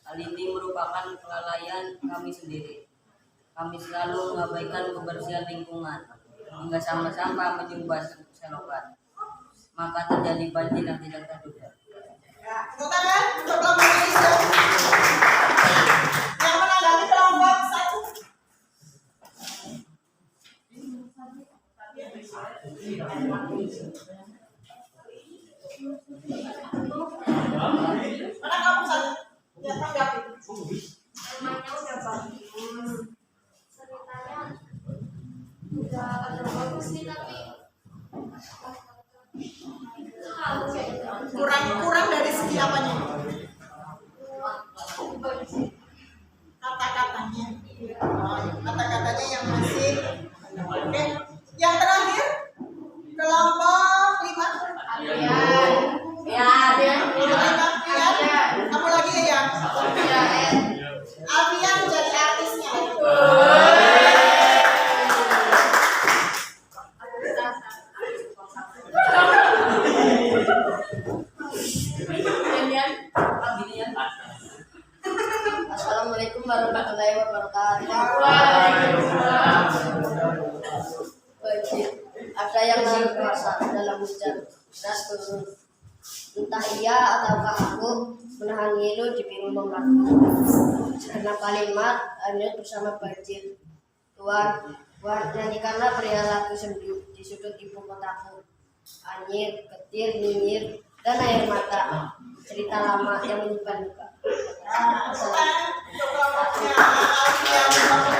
Hal ini merupakan kelalaian kami sendiri. Kami selalu mengabaikan kebersihan lingkungan hingga sampah-sampah menyumbat selokan. Maka terjadi banjir yang tidak terduga. Ya, tepuk tangan untuk kelompok Iza. Yang menanggapi kelompok 1. Mana kamu 1? Ya, tanggapi. Namanya udah bagus, ceritanya udah ada bagus sih, tapi Kurang dari segi apanya? Kata-katanya. Oh, kata-katanya yang masih. Oke. Yang terakhir kelompok 5. Kamu lagi ya? Alfian jadi artisnya. Assalamualaikum warahmatullahi wabarakatuh. Banjir. Ada yang lalu puasa dalam hujan deras turun. Entah ia ataukah aku menahan ngilu di pinggir memat. Karena kalimat hanyut bersama banjir. Tuhan, nyanyikanlah pria lagu sendu di sudut ibu kotaku. Anyir, ketir, nyinyir, dan air mata. Cerita lama yang menyimpan luka. Kelompoknya Alfian kelompok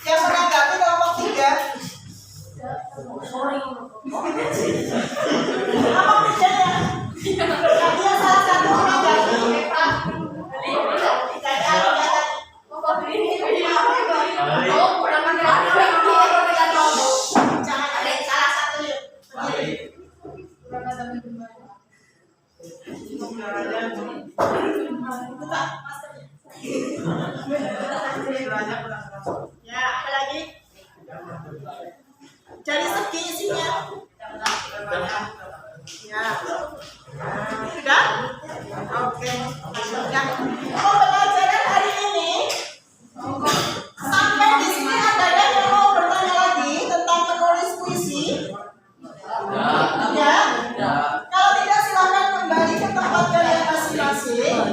5. Yang menanggapi kelompok 3. Apa bedanya? Dia salah satu menanggapi. Jangan ada salah satu yuk. Buka maskernya. Ya, apa lagi? Dari segi isinya. Ya. Sudah? Oke. Ya. Pembelajaran hari ini sampai di sini ada yang mau bertanya lagi tentang menulis puisi? Ya. Kalau tidak silakan kembali ke tempat kalian masing-masing.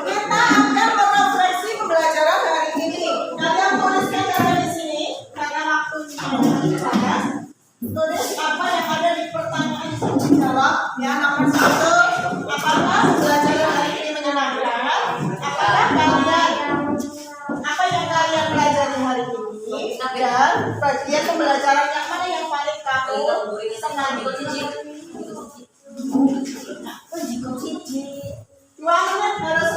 Kita akan merefleksi pembelajaran hari ini. Kalian tuliskan cara di sini karena waktunya terbatas. Tulis apa yang ada di pertanyaan yang dijawab. Ya, nomor 1. Apakah pembelajaran hari ini menyenangkan? Apa yang kalian pelajari hari ini? Dan bagian pembelajaran yang mana yang paling kamu senangi? 2 menit harus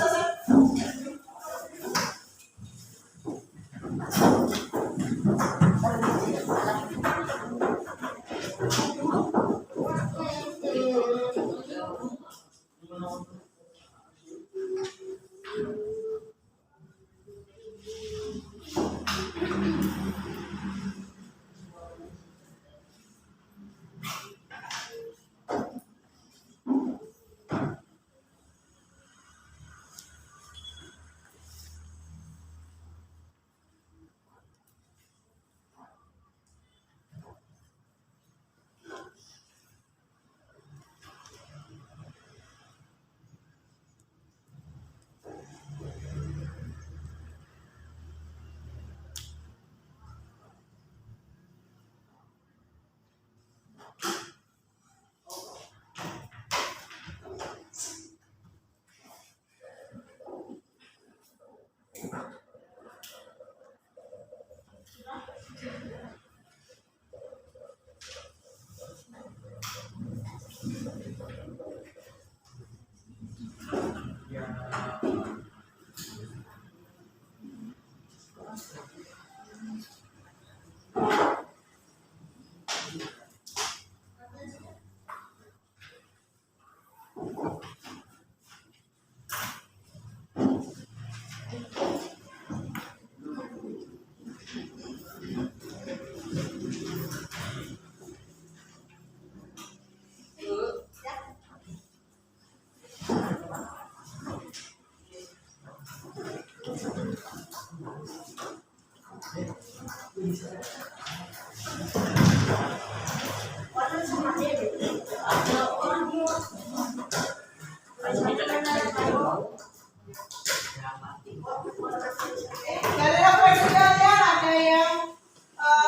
Dari yang presiden ada yang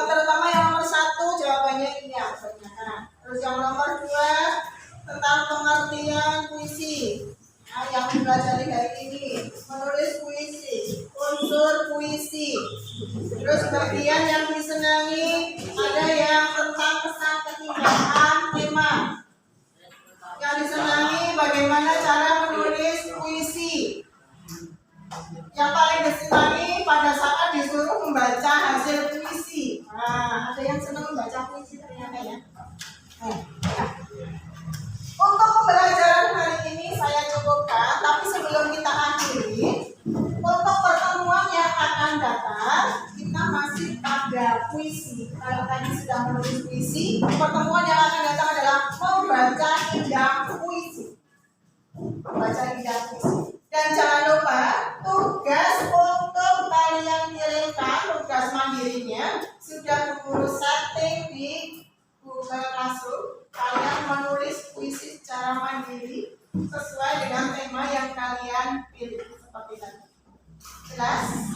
terutama yang nomor 1 jawabannya iya kebanyakan. Terus yang nomor 2 tentang pengertian puisi. Nah, yang dipelajari hari ini menulis puisi, unsur puisi. Terus bagian yang disenangi ada yang tentang kesan keindahan tema. Yang disenangi bagaimana cara menulis puisi. Yang paling disenangi pada saat disuruh membaca hasil puisi. Nah, ada yang senang membaca puisi ternyata ya. Untuk pembelajaran hari ini saya cukupkan, tapi sebelum kita akhiri, untuk pertemuan yang akan datang, kita masih ada puisi. Kalau tadi sudah menulis puisi, pertemuan yang akan datang adalah membaca indah puisi. Membaca indah puisi. Dan jangan lupa, tugas untuk kalian kirimkan, tugas mandirinya, sudah guru setting di Google Classroom. Kalian menulis puisi secara mandiri sesuai dengan tema yang kalian pilih seperti tadi. Jelas?